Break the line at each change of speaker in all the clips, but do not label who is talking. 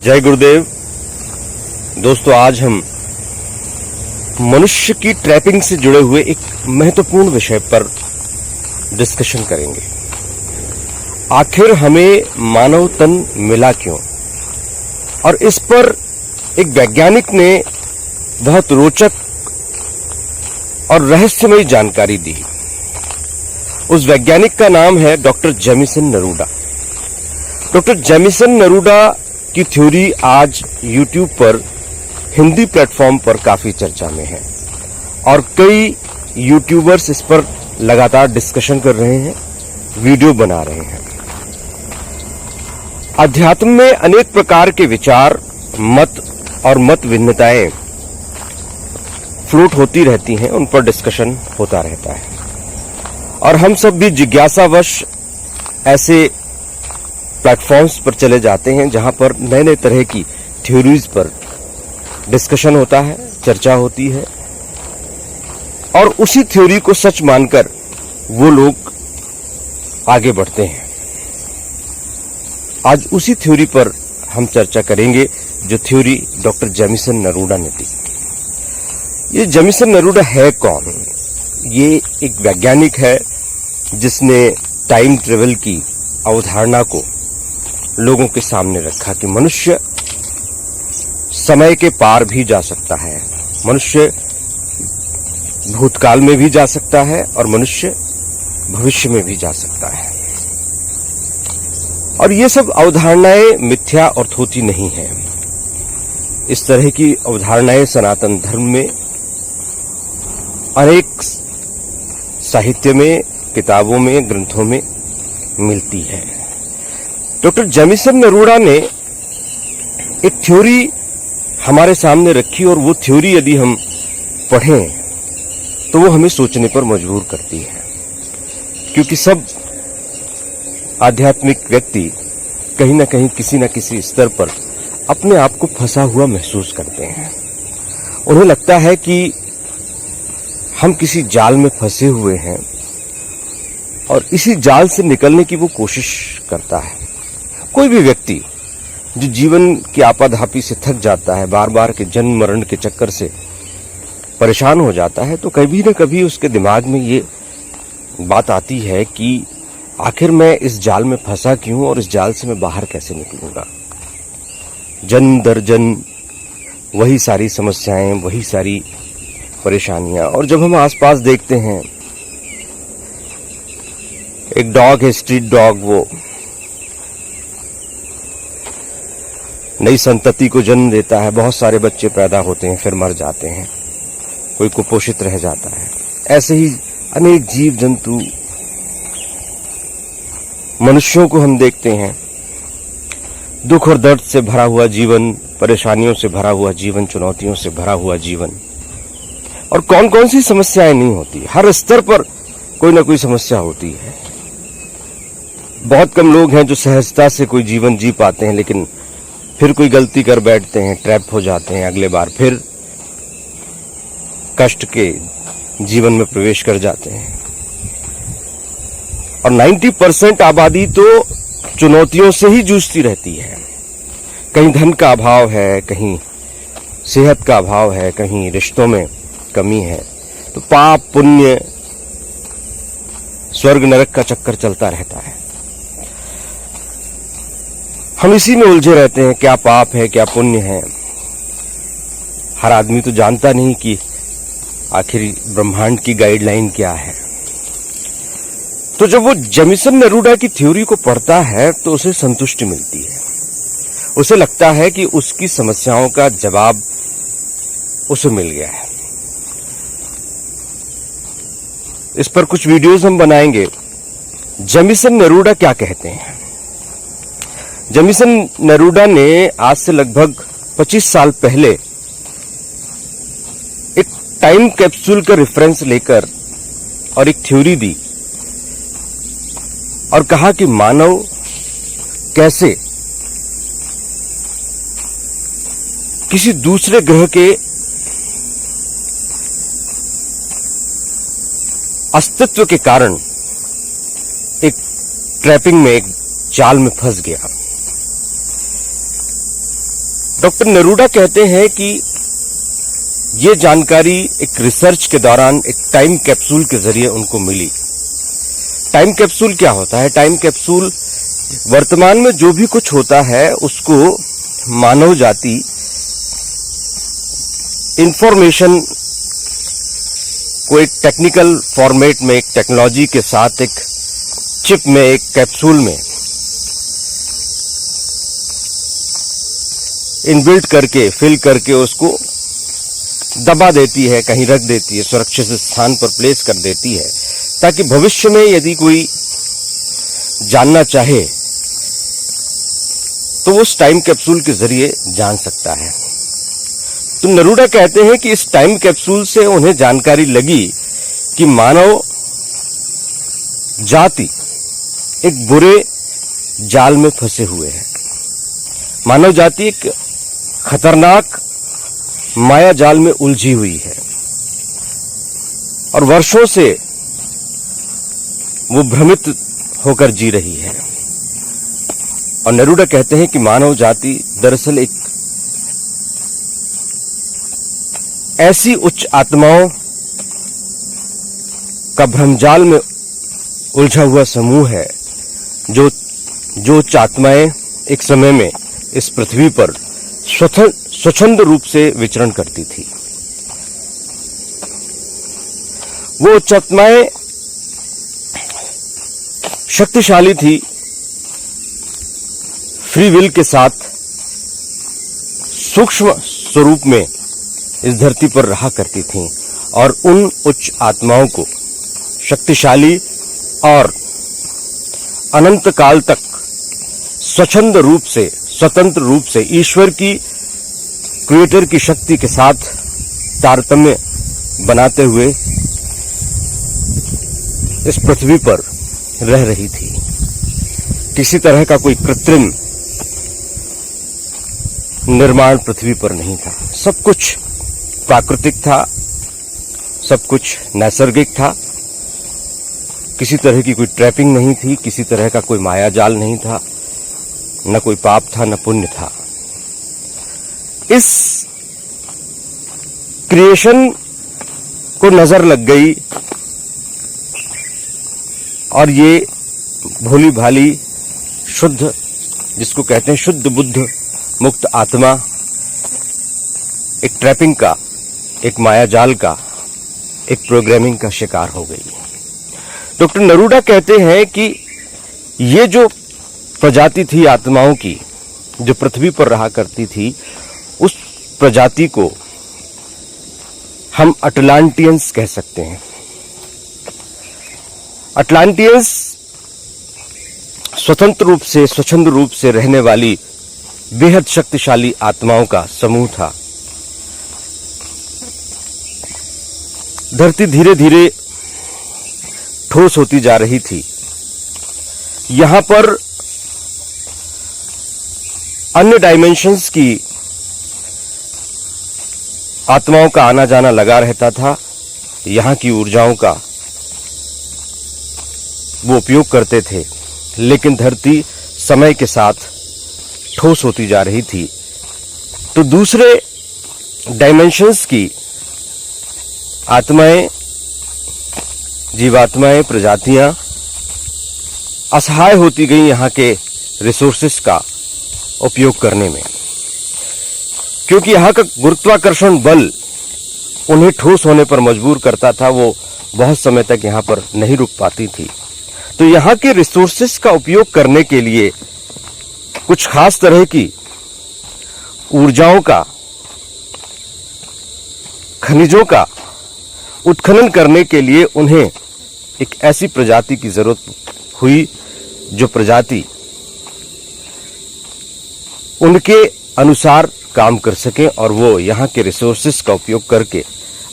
जय गुरुदेव। दोस्तों, आज हम मनुष्य की ट्रैपिंग से जुड़े हुए एक महत्वपूर्ण विषय पर डिस्कशन करेंगे। आखिर हमें मानव तन मिला क्यों? और इस पर एक वैज्ञानिक ने बहुत रोचक और रहस्यमयी जानकारी दी। उस वैज्ञानिक का नाम है डॉक्टर जेमिसन नरूडा। डॉक्टर जेमिसन नरूडा की थ्योरी आज YouTube पर हिंदी प्लेटफॉर्म पर काफी चर्चा में है और कई यूट्यूबर्स इस पर लगातार डिस्कशन कर रहे हैं, वीडियो बना रहे हैं। अध्यात्म में अनेक प्रकार के विचार, मत और मत भिन्नताएं फ्लोट होती रहती हैं, उन पर डिस्कशन होता रहता है और हम सब भी जिज्ञासावश ऐसे प्लेटफॉर्म्स पर चले जाते हैं जहां पर नए नए तरह की थ्योरीज पर डिस्कशन होता है, चर्चा होती है और उसी थ्योरी को सच मानकर वो लोग आगे बढ़ते हैं। आज उसी थ्योरी पर हम चर्चा करेंगे जो थ्योरी डॉक्टर जेमिसन नरूडा ने दी। ये जेमिसन नरूडा है कौन? ये एक वैज्ञानिक है जिसने टाइम ट्रेवल की अवधारणा को लोगों के सामने रखा कि मनुष्य समय के पार भी जा सकता है, मनुष्य भूतकाल में भी जा सकता है और मनुष्य भविष्य में भी जा सकता है। और ये सब अवधारणाएं मिथ्या और थोथी नहीं है। इस तरह की अवधारणाएं सनातन धर्म में अनेक साहित्य में, किताबों में, ग्रंथों में मिलती है। डॉक्टर जेमिसन नरूडा ने एक थ्योरी हमारे सामने रखी और वो थ्योरी यदि हम पढ़ें तो वो हमें सोचने पर मजबूर करती है, क्योंकि सब आध्यात्मिक व्यक्ति कहीं ना कहीं किसी न किसी स्तर पर अपने आप को फंसा हुआ महसूस करते हैं। उन्हें लगता है कि हम किसी जाल में फंसे हुए हैं और इसी जाल से निकलने की वो कोशिश करता है। कोई भी व्यक्ति जो जीवन की आपाधापी से थक जाता है, बार बार के जन्म मरण के चक्कर से परेशान हो जाता है, तो कभी न कभी उसके दिमाग में ये बात आती है कि आखिर मैं इस जाल में फंसा क्यों और इस जाल से मैं बाहर कैसे निकलूंगा। जन्म दर जन्म वही सारी समस्याएं, वही सारी परेशानियां। और जब हम आसपास देखते हैं, एक डॉग है, स्ट्रीट डॉग, वो नई संतति को जन्म देता है, बहुत सारे बच्चे पैदा होते हैं, फिर मर जाते हैं, कोई कुपोषित रह जाता है। ऐसे ही अनेक जीव जंतु, मनुष्यों को हम देखते हैं, दुख और दर्द से भरा हुआ जीवन, परेशानियों से भरा हुआ जीवन, चुनौतियों से भरा हुआ जीवन। और कौन कौन सी समस्याएं नहीं होती, हर स्तर पर कोई ना कोई समस्या होती है। बहुत कम लोग हैं जो सहजता से कोई जीवन जी पाते हैं, लेकिन फिर कोई गलती कर बैठते हैं, ट्रैप हो जाते हैं, अगले बार फिर कष्ट के जीवन में प्रवेश कर जाते हैं। और 90% आबादी तो चुनौतियों से ही जूझती रहती है। कहीं धन का अभाव है, कहीं सेहत का अभाव है, कहीं रिश्तों में कमी है, तो पाप पुण्य, स्वर्ग नरक का चक्कर चलता रहता है। हम इसी में उलझे रहते हैं, क्या पाप है, क्या पुण्य है। हर आदमी तो जानता नहीं कि आखिर ब्रह्मांड की गाइडलाइन क्या है। तो जब वो जेमिसन नरूडा की थ्योरी को पढ़ता है तो उसे संतुष्टि मिलती है। उसे लगता है कि उसकी समस्याओं का जवाब उसे मिल गया है। इस पर कुछ वीडियोस हम बनाएंगे। जेमिसन नरूडा क्या कहते हैं? जेमिसन नरूडा ने आज से लगभग 25 साल पहले एक टाइम कैप्सूल का रेफरेंस लेकर और एक थ्योरी दी और कहा कि मानव कैसे किसी दूसरे ग्रह के अस्तित्व के कारण एक ट्रैपिंग में, एक जाल में फंस गया। डॉक्टर नरूडा कहते हैं कि ये जानकारी एक रिसर्च के दौरान एक टाइम कैप्सूल के जरिए उनको मिली। टाइम कैप्सूल क्या होता है? टाइम कैप्सूल वर्तमान में जो भी कुछ होता है उसको मानव जाति इंफॉर्मेशन को एक टेक्निकल फॉर्मेट में, एक टेक्नोलॉजी के साथ, एक चिप में, एक कैप्सूल में इनबिल्ट करके, फिल करके उसको दबा देती है, कहीं रख देती है, सुरक्षित स्थान पर प्लेस कर देती है, ताकि भविष्य में यदि कोई जानना चाहे तो वो उस टाइम कैप्सूल के जरिए जान सकता है। तो नरूडा कहते हैं कि इस टाइम कैप्सूल से उन्हें जानकारी लगी कि मानव जाति एक बुरे जाल में फंसे हुए है। मानव जाति एक खतरनाक माया जाल में उलझी हुई है और वर्षों से वो भ्रमित होकर जी रही है। और नरूडा कहते हैं कि मानव जाति दरअसल एक ऐसी उच्च आत्माओं का भ्रमजाल में उलझा हुआ समूह है जो उच्च आत्माएं एक समय में इस पृथ्वी पर स्वच्छंद रूप से विचरण करती थी। वो उच्च आत्माएं शक्तिशाली थी, फ्री विल के साथ सूक्ष्म स्वरूप में इस धरती पर रहा करती थीं और उन उच्च आत्माओं को शक्तिशाली और अनंत काल तक स्वच्छंद रूप से, स्वतंत्र रूप से ईश्वर की, क्रिएटर की शक्ति के साथ तारतम्य बनाते हुए इस पृथ्वी पर रह रही थी। किसी तरह का कोई कृत्रिम निर्माण पृथ्वी पर नहीं था। सब कुछ प्राकृतिक था, सब कुछ नैसर्गिक था। किसी तरह की कोई ट्रैपिंग नहीं थी, किसी तरह का कोई मायाजाल नहीं था, न कोई पाप था, न पुण्य था। इस क्रिएशन को नजर लग गई और ये भोली भाली शुद्ध, जिसको कहते हैं शुद्ध बुद्ध मुक्त आत्मा, एक ट्रैपिंग का, एक मायाजाल का, एक प्रोग्रामिंग का शिकार हो गई। डॉक्टर नरूडा कहते हैं कि ये जो प्रजाति थी आत्माओं की, जो पृथ्वी पर रहा करती थी, उस प्रजाति को हम अटलांटियंस कह सकते हैं। अटलांटियंस स्वतंत्र रूप से, स्वच्छंद रूप से रहने वाली बेहद शक्तिशाली आत्माओं का समूह था। धरती धीरे धीरे ठोस होती जा रही थी। यहां पर अन्य डायमेंशंस की आत्माओं का आना जाना लगा रहता था। यहां की ऊर्जाओं का वो उपयोग करते थे, लेकिन धरती समय के साथ ठोस होती जा रही थी। तो दूसरे डायमेंशंस की आत्माएं, जीवात्माएं, प्रजातियां असहाय होती गई यहां के रिसोर्सेस का उपयोग करने में, क्योंकि यहां का गुरुत्वाकर्षण बल उन्हें ठोस होने पर मजबूर करता था। वो बहुत समय तक यहां पर नहीं रुक पाती थी। तो यहां के रिसोर्सेस का उपयोग करने के लिए कुछ खास तरह की ऊर्जाओं का, खनिजों का उत्खनन करने के लिए उन्हें एक ऐसी प्रजाति की जरूरत हुई जो प्रजाति उनके अनुसार काम कर सके और वो यहाँ के रिसोर्सेस का उपयोग करके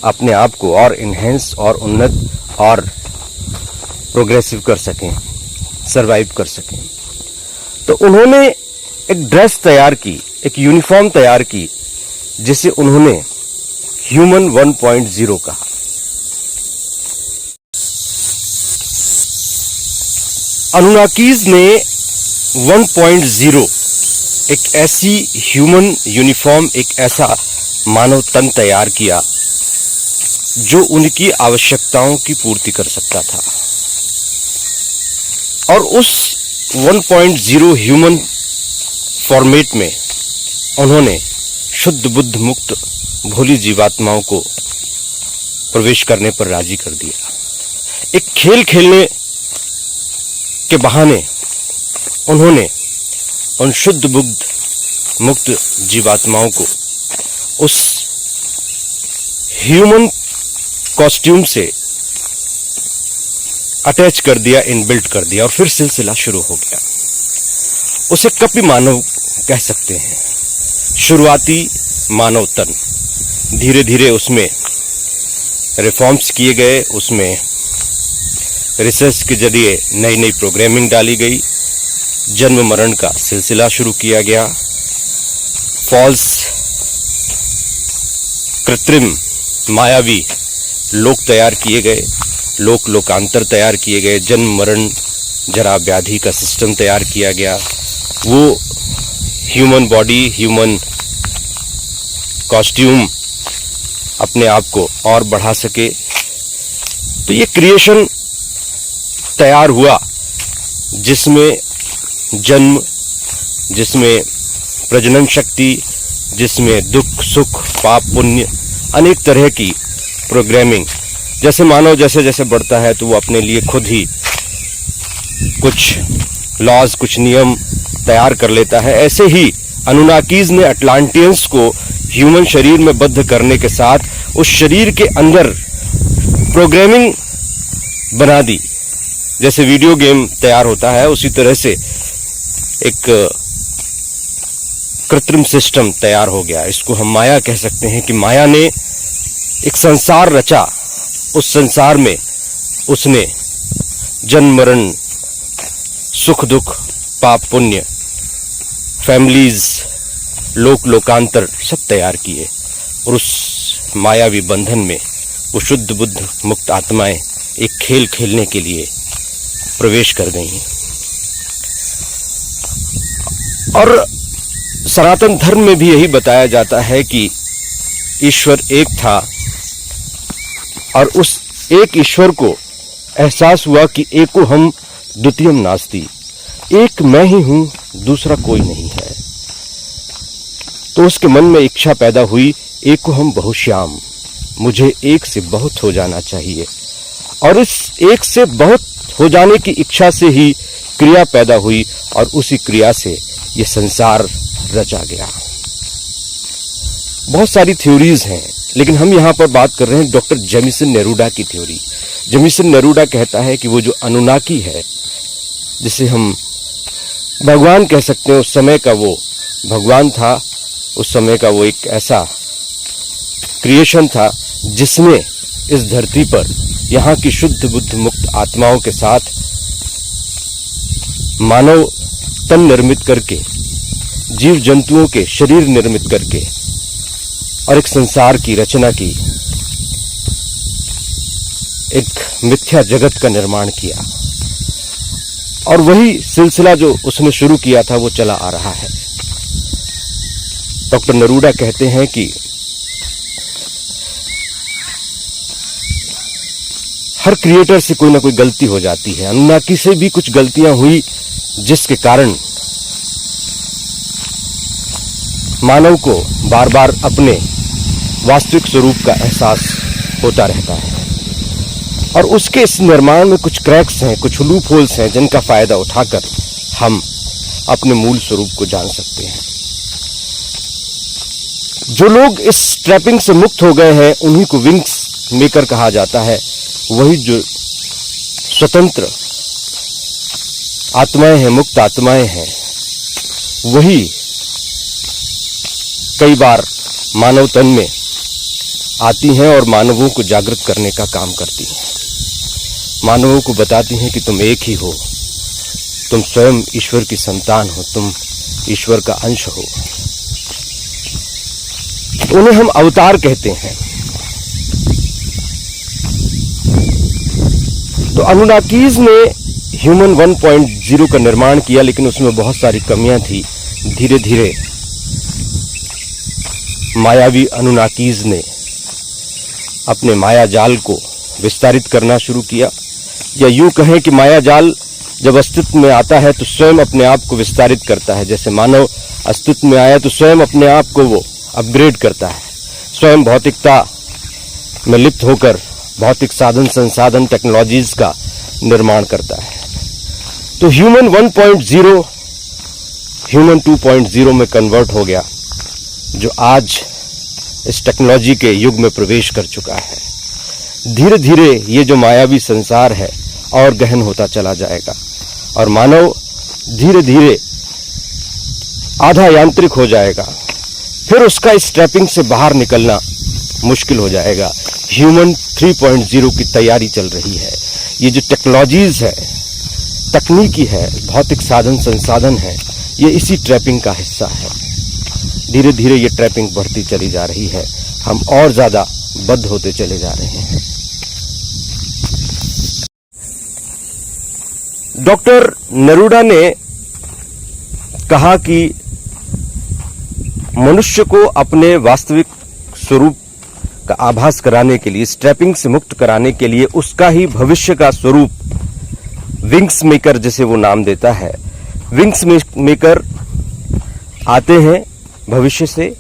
अपने आप को और इनहेंस और उन्नत और प्रोग्रेसिव कर सकें, सरवाइव कर सकें। तो उन्होंने एक ड्रेस तैयार की, एक यूनिफॉर्म तैयार की, जिसे उन्होंने ह्यूमन 1.0 कहा। अनुनाकीज ने 1.0 एक ऐसी ह्यूमन यूनिफॉर्म, एक ऐसा मानव तन तैयार किया जो उनकी आवश्यकताओं की पूर्ति कर सकता था। और उस 1.0 ह्यूमन फॉर्मेट में उन्होंने शुद्ध बुद्ध मुक्त भोली जीवात्माओं को प्रवेश करने पर राजी कर दिया। एक खेल खेलने के बहाने उन्होंने उन शुद्ध बुद्ध मुक्त जीवात्माओं को उस ह्यूमन कॉस्ट्यूम से अटैच कर दिया, इनबिल्ट कर दिया, और फिर सिलसिला शुरू हो गया। उसे कपि मानव कह सकते हैं, शुरुआती मानव तन। धीरे धीरे उसमें रिफॉर्म्स किए गए, उसमें रिसर्च के जरिए नई नई प्रोग्रामिंग डाली गई, जन्म मरण का सिलसिला शुरू किया गया, फॉल्स कृत्रिम मायावी लोक तैयार किए गए, लोकांतर तैयार किए गए, जन्म मरण जरा व्याधि का सिस्टम तैयार किया गया, वो ह्यूमन बॉडी, ह्यूमन कॉस्ट्यूम अपने आप को और बढ़ा सके। तो ये क्रिएशन तैयार हुआ जिसमें जन्म, जिसमें प्रजनन शक्ति, जिसमें दुख सुख पाप पुण्य, अनेक तरह की प्रोग्रामिंग। जैसे मानव जैसे जैसे बढ़ता है तो वो अपने लिए खुद ही कुछ लॉज, कुछ नियम तैयार कर लेता है। ऐसे ही अनुनाकीज ने अटलांटियंस को ह्यूमन शरीर में बद्ध करने के साथ उस शरीर के अंदर प्रोग्रामिंग बना दी। जैसे वीडियो गेम तैयार होता है उसी तरह से एक कृत्रिम सिस्टम तैयार हो गया। इसको हम माया कह सकते हैं कि माया ने एक संसार रचा। उस संसार में उसने जन्म मरण, सुख दुख, पाप पुण्य, फैमिलीज, लोकांतर सब तैयार किए, और उस मायावी बंधन में वो शुद्ध बुद्ध मुक्त आत्माएं एक खेल खेलने के लिए प्रवेश कर गई। और सनातन धर्म में भी यही बताया जाता है कि ईश्वर एक था, और उस एक ईश्वर को एहसास हुआ कि एको हम द्वितीयम नास्ति, एक मैं ही हूं, दूसरा कोई नहीं है। तो उसके मन में इच्छा पैदा हुई, एको हम बहुश्याम, मुझे एक से बहुत हो जाना चाहिए। और इस एक से बहुत हो जाने की इच्छा से ही क्रिया पैदा हुई, और उसी क्रिया से ये संसार रचा गया। बहुत सारी थ्योरीज हैं, लेकिन हम यहाँ पर बात कर रहे हैं डॉक्टर जेमिसन नेरूडा की थ्योरी। जेमिसन नेरूडा कहता है कि वो जो अनुनाकी है, जिसे हम भगवान कह सकते हैं, उस समय का वो भगवान था, उस समय का वो एक ऐसा क्रिएशन था जिसने इस धरती पर यहाँ की शुद्ध बुद्ध मुक्त आत्माओं के साथ मानव तन निर्मित करके, जीव जंतुओं के शरीर निर्मित करके और एक संसार की रचना की, एक मिथ्या जगत का निर्माण किया। और वही सिलसिला जो उसने शुरू किया था वो चला आ रहा है। डॉक्टर नेरूडा कहते हैं कि हर क्रिएटर से कोई ना कोई गलती हो जाती है। अनुनाकी से भी कुछ गलतियां हुई जिसके कारण मानव को बार बार अपने वास्तविक स्वरूप का एहसास होता रहता है, और उसके इस निर्माण में कुछ क्रैक्स हैं, कुछ लूप होल्स हैं, जिनका फायदा उठाकर हम अपने मूल स्वरूप को जान सकते हैं। जो लोग इस ट्रैपिंग से मुक्त हो गए हैं उन्हीं को विंग्स मेकर कहा जाता है। वही जो स्वतंत्र आत्माएं हैं, मुक्त आत्माएं हैं, वही कई बार मानव तन में आती हैं और मानवों को जागृत करने का काम करती हैं। मानवों को बताती हैं कि तुम एक ही हो, तुम स्वयं ईश्वर की संतान हो, तुम ईश्वर का अंश हो। उन्हें हम अवतार कहते हैं। तो अनुनाकीज ने ह्यूमन 1.0 का निर्माण किया, लेकिन उसमें बहुत सारी कमियां थी, धीरे धीरे मायावी अनुनाकीज ने अपने माया जाल को विस्तारित करना शुरू किया, या यूं कहें कि माया जाल जब अस्तित्व में आता है तो स्वयं अपने आप को विस्तारित करता है। जैसे मानव अस्तित्व में आया तो स्वयं अपने आप को वो अपग्रेड करता है, स्वयं भौतिकता में लिप्त होकर भौतिक साधन संसाधन टेक्नोलॉजीज का निर्माण करता है। तो ह्यूमन 1.0 ह्यूमन 2.0 में कन्वर्ट हो गया, जो आज इस टेक्नोलॉजी के युग में प्रवेश कर चुका है। धीरे धीरे ये जो मायावी संसार है और गहन होता चला जाएगा और मानव धीरे धीरे आधा यांत्रिक हो जाएगा। फिर उसका इस ट्रैपिंग से बाहर निकलना मुश्किल हो जाएगा। ह्यूमन 3.0 की तैयारी चल रही है। ये जो टेक्नोलॉजीज है, तकनीकी है, भौतिक साधन संसाधन है, ये इसी ट्रैपिंग का हिस्सा है। धीरे धीरे ये ट्रैपिंग बढ़ती चली जा रही है, हम और ज्यादा बद्ध होते चले जा रहे हैं। डॉक्टर नेरूडा ने कहा कि मनुष्य को अपने वास्तविक स्वरूप का आभास कराने के लिए, इस ट्रैपिंग से मुक्त कराने के लिए उसका ही भविष्य का स्वरूप विंग्स मेकर, जैसे वो नाम देता है, विंग्स मेकर आते हैं भविष्य से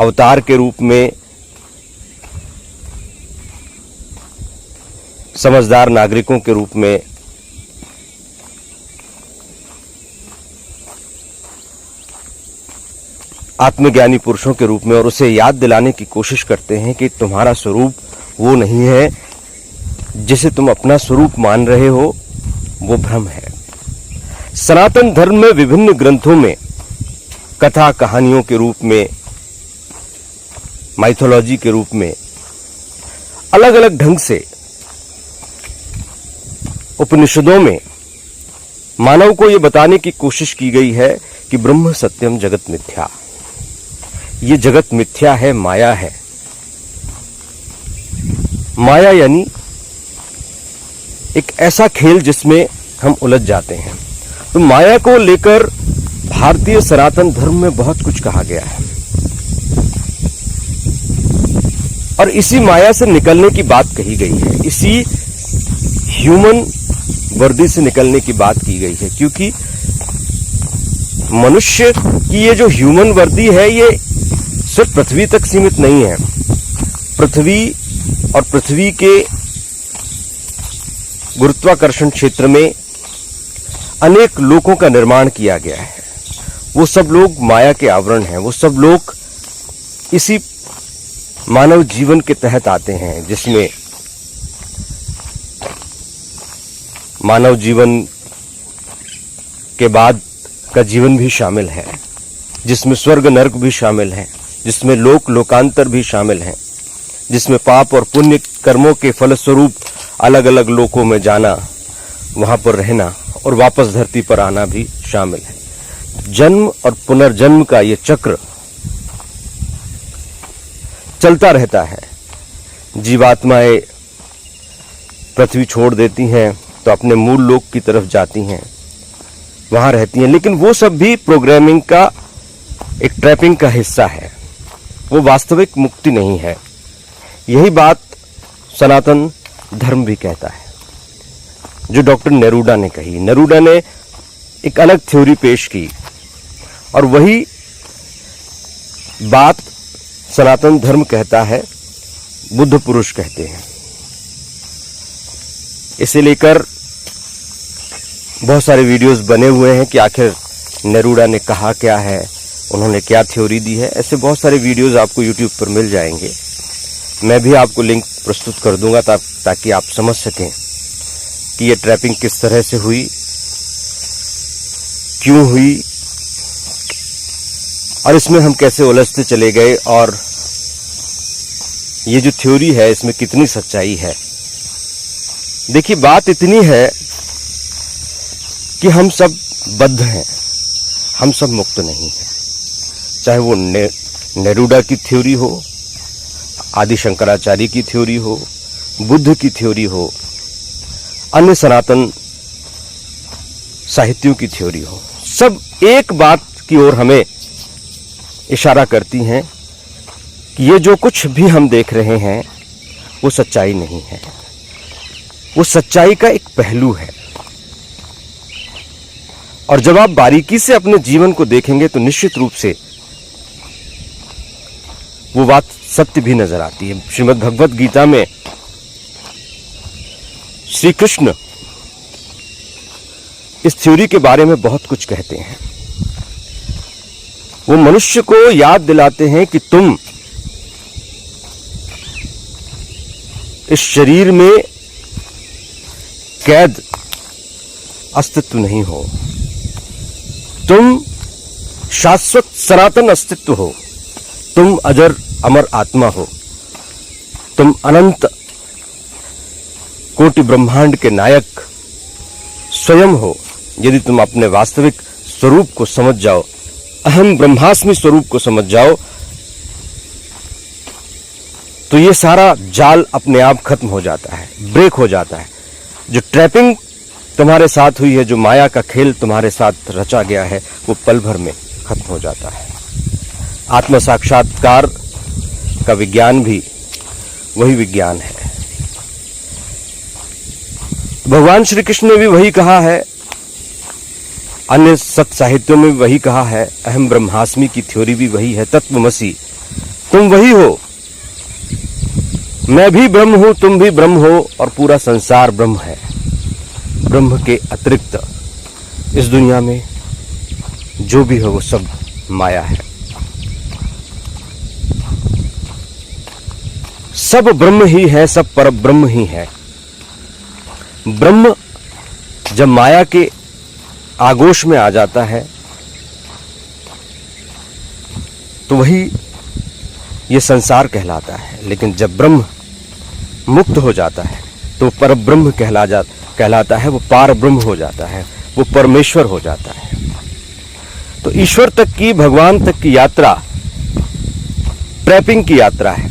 अवतार के रूप में, समझदार नागरिकों के रूप में, आत्मज्ञानी पुरुषों के रूप में, और उसे याद दिलाने की कोशिश करते हैं कि तुम्हारा स्वरूप वो नहीं है, जिसे तुम अपना स्वरूप मान रहे हो, वो भ्रम है। सनातन धर्म में विभिन्न ग्रंथों में कथा कहानियों के रूप में, माइथोलॉजी के रूप में अलग अलग ढंग से उपनिषदों में मानव को यह बताने की कोशिश की गई है कि ब्रह्म सत्यम जगत मिथ्या। ये जगत मिथ्या है, माया है। माया यानी एक ऐसा खेल जिसमें हम उलझ जाते हैं। तो माया को लेकर भारतीय सनातन धर्म में बहुत कुछ कहा गया है और इसी माया से निकलने की बात कही गई है, इसी ह्यूमन वर्दी से निकलने की बात की गई है। क्योंकि मनुष्य की ये जो ह्यूमन वर्दी है, ये सिर्फ पृथ्वी तक सीमित नहीं है। पृथ्वी और पृथ्वी के गुरुत्वाकर्षण क्षेत्र में अनेक लोकों का निर्माण किया गया है। वो सब लोग माया के आवरण हैं, वो सब लोग इसी मानव जीवन के तहत आते हैं, जिसमें मानव जीवन के बाद का जीवन भी शामिल है, जिसमें स्वर्ग नरक भी शामिल है, जिसमें लोक लोकांतर भी शामिल है, जिसमें पाप और पुण्य कर्मों के फलस्वरूप अलग अलग लोकों में जाना, वहां पर रहना और वापस धरती पर आना भी शामिल है। जन्म और पुनर्जन्म का ये चक्र चलता रहता है। जीवात्माएं पृथ्वी छोड़ देती हैं तो अपने मूल लोक की तरफ जाती हैं, वहां रहती हैं, लेकिन वो सब भी प्रोग्रामिंग का एक ट्रैपिंग का हिस्सा है, वो वास्तविक मुक्ति नहीं है। यही बात सनातन धर्म भी कहता है, जो डॉक्टर नेरूडा ने कही। नेरूडा ने एक अलग थ्योरी पेश की और वही बात सनातन धर्म कहता है, बुद्ध पुरुष कहते हैं। इसे लेकर बहुत सारे वीडियोस बने हुए हैं कि आखिर नेरूडा ने कहा क्या है, उन्होंने क्या थ्योरी दी है। ऐसे बहुत सारे वीडियोस आपको यूट्यूब पर मिल जाएंगे। मैं भी आपको लिंक प्रस्तुत कर दूंगा ताकि आप समझ सकें कि ये ट्रैपिंग किस तरह से हुई, क्यों हुई और इसमें हम कैसे उलझते चले गए, और ये जो थ्योरी है इसमें कितनी सच्चाई है। देखिए, बात इतनी है कि हम सब बद्ध हैं, हम सब मुक्त नहीं हैं। चाहे वो नेरूडा की थ्योरी हो, आदि शंकराचार्य की थ्योरी हो, बुद्ध की थ्योरी हो, अन्य सनातन साहित्यों की थ्योरी हो, सब एक बात की ओर हमें इशारा करती हैं कि ये जो कुछ भी हम देख रहे हैं वो सच्चाई नहीं है, वो सच्चाई का एक पहलू है। और जब आप बारीकी से अपने जीवन को देखेंगे तो निश्चित रूप से वो बात सत्य भी नजर आती है। श्रीमद् भगवत गीता में श्री कृष्ण इस थ्योरी के बारे में बहुत कुछ कहते हैं। वो मनुष्य को याद दिलाते हैं कि तुम इस शरीर में कैद अस्तित्व नहीं हो, तुम शाश्वत सनातन अस्तित्व हो, तुम अजर अमर आत्मा हो, तुम अनंत कोटि ब्रह्मांड के नायक स्वयं हो। यदि तुम अपने वास्तविक स्वरूप को समझ जाओ, अहम ब्रह्मास्मि स्वरूप को समझ जाओ, तो ये सारा जाल अपने आप खत्म हो जाता है, ब्रेक हो जाता है। जो ट्रैपिंग तुम्हारे साथ हुई है, जो माया का खेल तुम्हारे साथ रचा गया है, वो पल भर में खत्म हो जाता है। आत्म साक्षात्कार का विज्ञान भी वही विज्ञान है। भगवान श्री कृष्ण ने भी वही कहा है, अन्य सत साहित्यों में भी वही कहा है, अहम ब्रह्मास्मि की थ्योरी भी वही है, तत्वमसि, तुम वही हो, मैं भी ब्रह्म हूं, तुम भी ब्रह्म हो और पूरा संसार ब्रह्म है। ब्रह्म के अतिरिक्त इस दुनिया में जो भी है वो सब माया है। सब ब्रह्म ही है, सब पर ब्रह्म ही है। ब्रह्म जब माया के आगोश में आ जाता है तो वही ये संसार कहलाता है, लेकिन जब ब्रह्म मुक्त हो जाता है तो पर ब्रह्म कहलाता है, वो पार ब्रह्म हो जाता है, वो परमेश्वर हो जाता है। तो ईश्वर तक की, भगवान तक की यात्रा ट्रैपिंग की यात्रा है।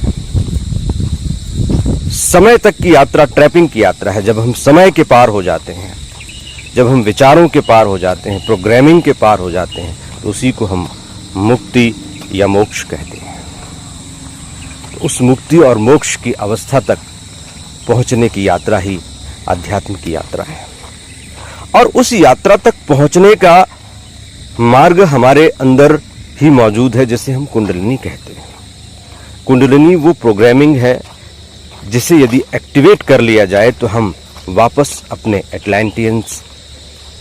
समय तक की यात्रा ट्रैपिंग की यात्रा है। जब हम समय के पार हो जाते हैं, जब हम विचारों के पार हो जाते हैं, प्रोग्रामिंग के पार हो जाते हैं, तो उसी को हम मुक्ति या मोक्ष कहते हैं। तो उस मुक्ति और मोक्ष की अवस्था तक पहुंचने की यात्रा ही आध्यात्म की यात्रा है। और उस यात्रा तक पहुंचने का मार्ग हमारे अंदर ही मौजूद है, जिसे हम कुंडलिनी कहते हैं। कुंडलिनी वो प्रोग्रामिंग है जिसे यदि एक्टिवेट कर लिया जाए तो हम वापस अपने एटलांटियंस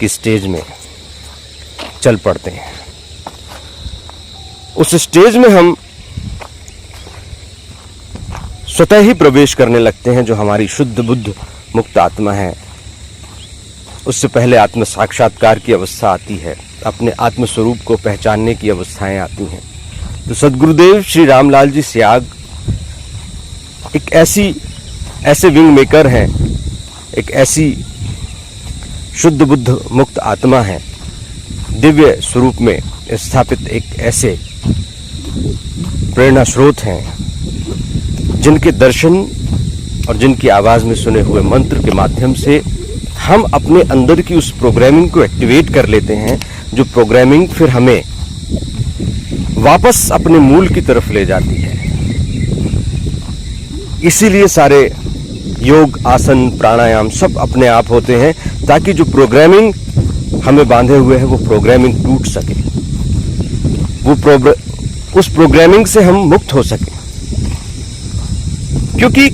की स्टेज में चल पड़ते हैं। उस स्टेज में हम स्वतः ही प्रवेश करने लगते हैं। जो हमारी शुद्ध बुद्ध मुक्त आत्मा है, उससे पहले आत्म साक्षात्कार की अवस्था आती है, अपने आत्म स्वरूप को पहचानने की अवस्थाएं आती हैं। तो सद्गुरुदेव श्री रामलाल जी स्याग एक ऐसे विंग मेकर हैं, एक ऐसी शुद्ध बुद्ध मुक्त आत्मा है, दिव्य स्वरूप में स्थापित एक ऐसे प्रेरणा स्रोत हैं जिनके दर्शन और जिनकी आवाज में सुने हुए मंत्र के माध्यम से हम अपने अंदर की उस प्रोग्रामिंग को एक्टिवेट कर लेते हैं, जो प्रोग्रामिंग फिर हमें वापस अपने मूल की तरफ ले जाती है। इसीलिए सारे योग, आसन, प्राणायाम सब अपने आप होते हैं, ताकि जो प्रोग्रामिंग हमें बांधे हुए है वो प्रोग्रामिंग टूट सके, उस प्रोग्रामिंग से हम मुक्त हो सके। क्योंकि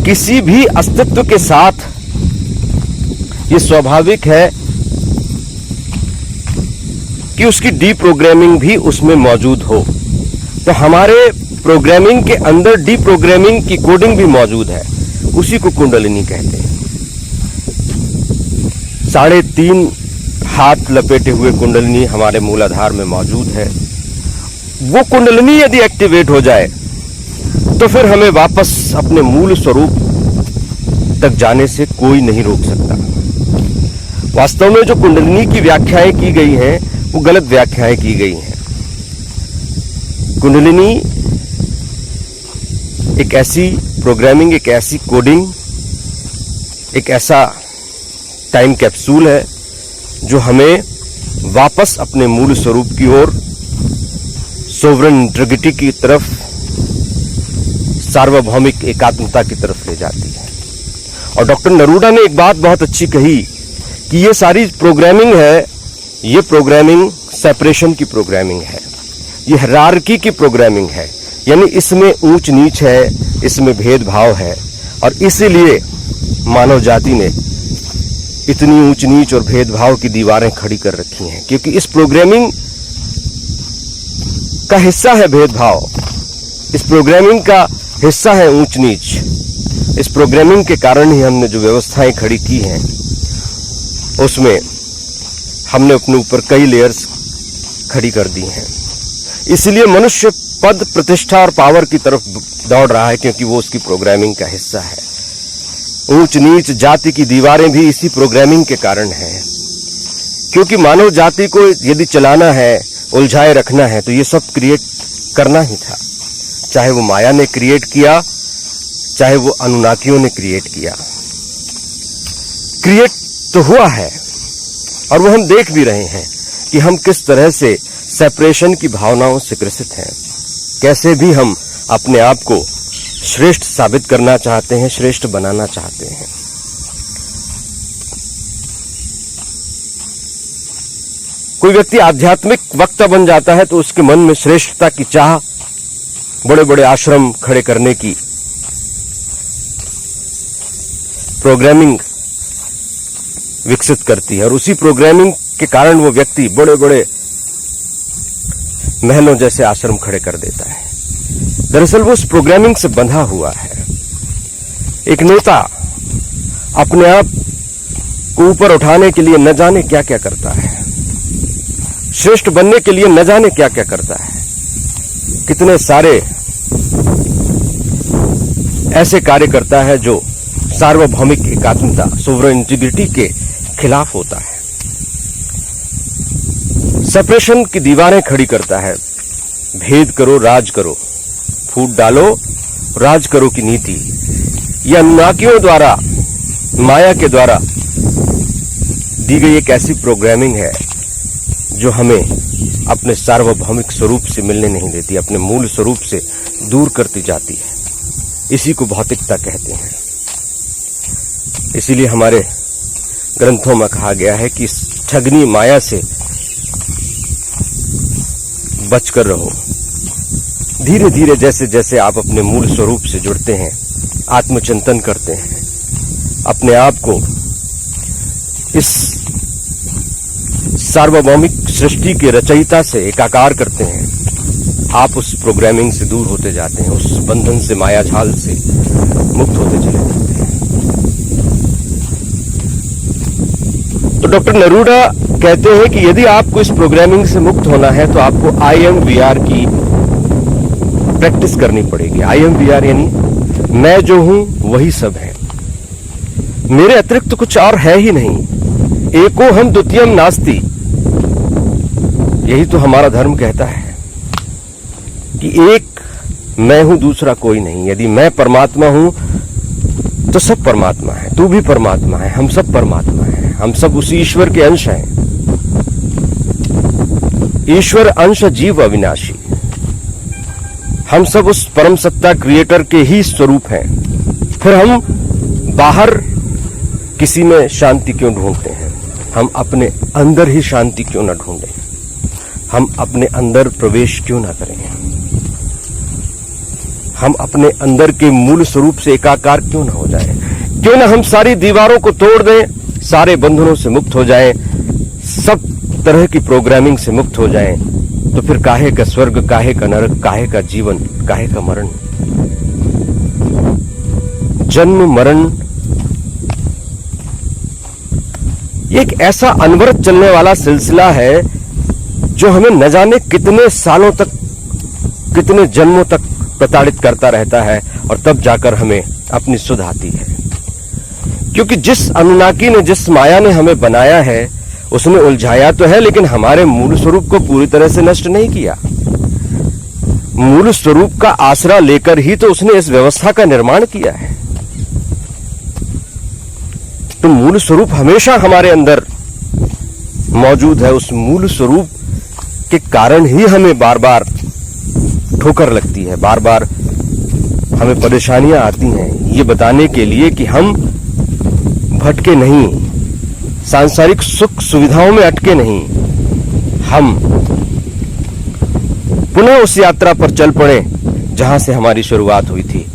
किसी भी अस्तित्व के साथ ये स्वाभाविक है कि उसकी डीप्रोग्रामिंग भी उसमें मौजूद हो। तो हमारे प्रोग्रामिंग के अंदर डीप्रोग्रामिंग की कोडिंग भी मौजूद है, उसी को कुंडलिनी कहते हैं। 3.5 हाथ लपेटे हुए कुंडलिनी हमारे मूलाधार में मौजूद है। वो कुंडलिनी यदि एक्टिवेट हो जाए तो फिर हमें वापस अपने मूल स्वरूप तक जाने से कोई नहीं रोक सकता। वास्तव में जो कुंडलिनी की व्याख्याएं की गई हैं वो गलत व्याख्याएं की गई हैं। कुंडलिनी एक ऐसी प्रोग्रामिंग, एक ऐसी कोडिंग, एक ऐसा टाइम कैप्सूल है जो हमें वापस अपने मूल स्वरूप की ओर, सोवरेन इंटीग्रिटी की तरफ, सार्वभौमिक एकात्मता की तरफ ले जाती है। और डॉक्टर नरूडा ने एक बात बहुत अच्छी कही कि ये सारी प्रोग्रामिंग है, ये प्रोग्रामिंग सेपरेशन की प्रोग्रामिंग है, ये हायरार्की की प्रोग्रामिंग है, यानी इसमें ऊंच नीच है, इसमें भेदभाव है। और इसीलिए मानव जाति ने इतनी ऊंच नीच और भेदभाव की दीवारें खड़ी कर रखी हैं, क्योंकि इस प्रोग्रामिंग का हिस्सा है भेदभाव, इस प्रोग्रामिंग का हिस्सा है ऊंच नीच। इस प्रोग्रामिंग के कारण ही हमने जो व्यवस्थाएं खड़ी की हैं, उसमें हमने अपने ऊपर कई लेयर्स खड़ी कर दी हैं। इसलिए मनुष्य पद, प्रतिष्ठा और पावर की तरफ दौड़ रहा है, क्योंकि वो उसकी प्रोग्रामिंग का हिस्सा है। ऊंच नीच जाति की दीवारें भी इसी प्रोग्रामिंग के कारण हैं, क्योंकि मानव जाति को यदि चलाना है, उलझाए रखना है, तो ये सब क्रिएट करना ही था। चाहे वो माया ने क्रिएट किया, चाहे वो अनुनाकियों ने क्रिएट किया। क्रिएट तो हुआ है, और वो हम देख भी रहे हैं कि हम किस तरह से सेपरेशन की भावनाओं से ग्रसित हैं। कैसे भी हम अपने आप को श्रेष्ठ साबित करना चाहते हैं, श्रेष्ठ बनाना चाहते हैं। कोई व्यक्ति आध्यात्मिक वक्ता बन जाता है तो उसके मन में श्रेष्ठता की चाह बड़े बड़े आश्रम खड़े करने की प्रोग्रामिंग विकसित करती है, और उसी प्रोग्रामिंग के कारण वो व्यक्ति बड़े बड़े महलों जैसे आश्रम खड़े कर देता है। दरअसल वो उस प्रोग्रामिंग से बंधा हुआ है। एक नेता अपने आप को ऊपर उठाने के लिए न जाने क्या क्या करता है, श्रेष्ठ बनने के लिए न जाने क्या क्या करता है। कितने सारे ऐसे कार्य करता है जो सार्वभौमिक एकात्मता, सोवरेन इंटीग्रिटी के खिलाफ होता है। सेपरेशन की दीवारें खड़ी करता है। भेद करो, राज करो, फूट डालो, राज करो की नीति, यह अनुनाकियों द्वारा, माया के द्वारा दी गई एक ऐसी प्रोग्रामिंग है जो हमें अपने सार्वभौमिक स्वरूप से मिलने नहीं देती, अपने मूल स्वरूप से दूर करती जाती है। इसी को भौतिकता कहते हैं। इसीलिए हमारे ग्रंथों में कहा गया है कि इस ठगनी माया से बचकर रहो। धीरे धीरे जैसे जैसे आप अपने मूल स्वरूप से जुड़ते हैं, आत्मचिंतन करते हैं, अपने आप को इस सार्वभौमिक सृष्टि के रचयिता से एकाकार करते हैं, आप उस प्रोग्रामिंग से दूर होते जाते हैं, उस बंधन से, मायाजाल से मुक्त होते चले जाते हैं। तो डॉक्टर नरूडा कहते हैं कि यदि आपको इस प्रोग्रामिंग से मुक्त होना है तो आपको IMVR की प्रैक्टिस करनी पड़ेगी। IMVR यानी मैं जो हूं वही सब है, मेरे अतिरिक्त तो कुछ और है ही नहीं। एको हम द्वितीयम नास्ति, यही तो हमारा धर्म कहता है कि एक मैं हूं, दूसरा कोई नहीं। यदि मैं परमात्मा हूं तो सब परमात्मा है, तू भी परमात्मा है, हम सब परमात्मा है, हम सब उसी ईश्वर के अंश हैं। ईश्वर अंश जीव अविनाशी, हम सब उस परम सत्ता क्रिएटर के ही स्वरूप हैं। फिर हम बाहर किसी में शांति क्यों ढूंढते हैं? हम अपने अंदर ही शांति क्यों ना ढूंढें? हम अपने अंदर प्रवेश क्यों ना करें? हम अपने अंदर के मूल स्वरूप से एकाकार क्यों ना हो जाएं? क्यों ना हम सारी दीवारों को तोड़ दें, सारे बंधनों से मुक्त हो जाएं, सब तरह की प्रोग्रामिंग से मुक्त हो जाएं, तो फिर काहे का स्वर्ग, काहे का नरक, काहे का जीवन, काहे का मरण? जन्म मरण ये एक ऐसा अनवरत चलने वाला सिलसिला है जो हमें न जाने कितने सालों तक, कितने जन्मों तक प्रताड़ित करता रहता है, और तब जाकर हमें अपनी सुध आती है। क्योंकि जिस अनुनाकी ने, जिस माया ने हमें बनाया है, उसने उलझाया तो है, लेकिन हमारे मूल स्वरूप को पूरी तरह से नष्ट नहीं किया। मूल स्वरूप का आसरा लेकर ही तो उसने इस व्यवस्था का निर्माण किया है। तो मूल स्वरूप हमेशा हमारे अंदर मौजूद है, उस मूल स्वरूप के कारण ही हमें बार बार ठोकर लगती है, बार बार हमें परेशानियां आती हैं, ये बताने के लिए कि हम भटके नहीं, सांसारिक सुख सुविधाओं में अटके नहीं, हम पुनः उस यात्रा पर चल पड़े जहां से हमारी शुरुआत हुई थी।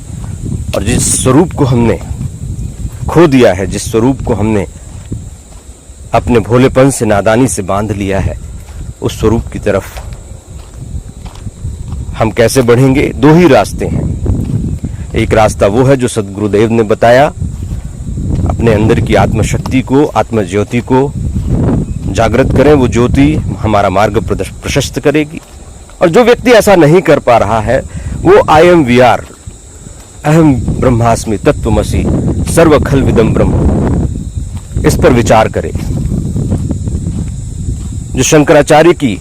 और जिस स्वरूप को हमने खो दिया है, जिस स्वरूप को हमने अपने भोलेपन से, नादानी से बांध लिया है, उस स्वरूप की तरफ हम कैसे बढ़ेंगे? दो ही रास्ते हैं। एक रास्ता वो है जो सद्गुरुदेव ने बताया, अपने अंदर की आत्मशक्ति को, आत्मज्योति को जागृत करें, वो ज्योति हमारा मार्ग प्रशस्त करेगी। और जो व्यक्ति ऐसा नहीं कर पा रहा है, वो आई एम वी आर, अहम ब्रह्मास्मि तत्वमसि सर्व खल विदम ब्रह्म, इस पर विचार करे। जो शंकराचार्य की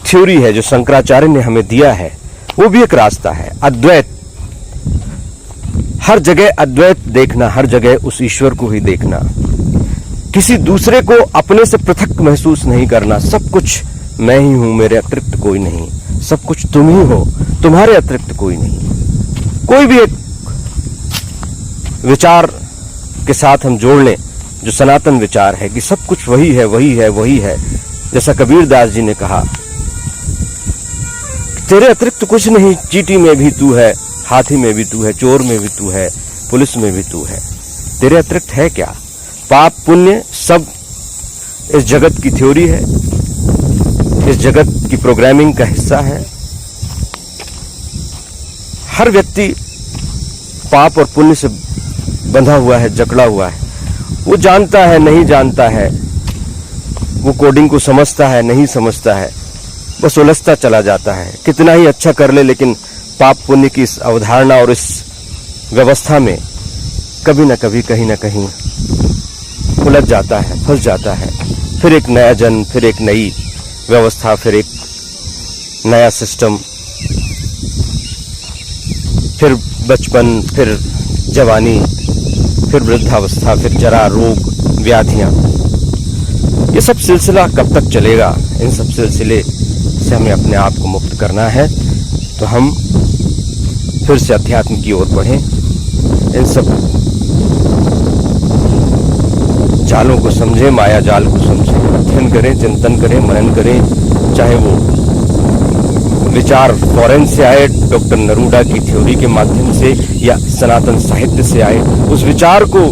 थ्योरी है, जो शंकराचार्य ने हमें दिया है, वो भी एक रास्ता है। अद्वैत, हर जगह अद्वैत देखना, हर जगह उस ईश्वर को ही देखना, किसी दूसरे को अपने से पृथक महसूस नहीं करना। सब कुछ मैं ही हूं, मेरे अतिरिक्त कोई नहीं, सब कुछ तुम ही हो, तुम्हारे अतिरिक्त कोई नहीं। कोई भी एक विचार के साथ हम जोड़ लें जो सनातन विचार है कि सब कुछ वही है, वही है, वही है। जैसा कबीर दास जी ने कहा, तेरे अतिरिक्त कुछ नहीं, चींटी में भी तू है, हाथी में भी तू है, चोर में भी तू है, पुलिस में भी तू है, तेरे अतिरिक्त है क्या? पाप पुण्य सब इस जगत की थ्योरी है, इस जगत की प्रोग्रामिंग का हिस्सा है। हर व्यक्ति पाप और पुण्य से बंधा हुआ है, जकड़ा हुआ है। वो जानता है, नहीं जानता है, वो कोडिंग को समझता है, नहीं समझता है, बस उलझता चला जाता है। कितना ही अच्छा कर ले, लेकिन पाप पुण्य की इस अवधारणा और इस व्यवस्था में कभी न कभी, कहीं न कहीं उलझ जाता है, फंस जाता है। फिर एक नया जन्म, फिर एक नई व्यवस्था, फिर एक नया सिस्टम, फिर बचपन, फिर जवानी, फिर वृद्धावस्था, फिर जरा, रोग, व्याधियां। ये सब सिलसिला कब तक चलेगा? इन सब सिलसिले से हमें अपने आप को मुक्त करना है, तो हम फिर से अध्यात्म की ओर बढ़ें। इन सब जालों को समझें, माया जाल को समझें, अध्ययन करें, चिंतन करें, मनन करें। चाहे वो विचार फॉरेन से आए, डॉक्टर नरूडा की थ्योरी के माध्यम से, या सनातन साहित्य से आए, उस विचार को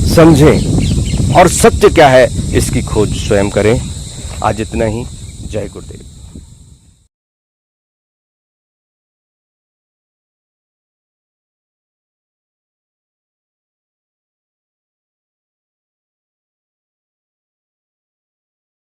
समझें और सत्य क्या है इसकी खोज स्वयं करें। आज इतना ही। जय गुरुदेव।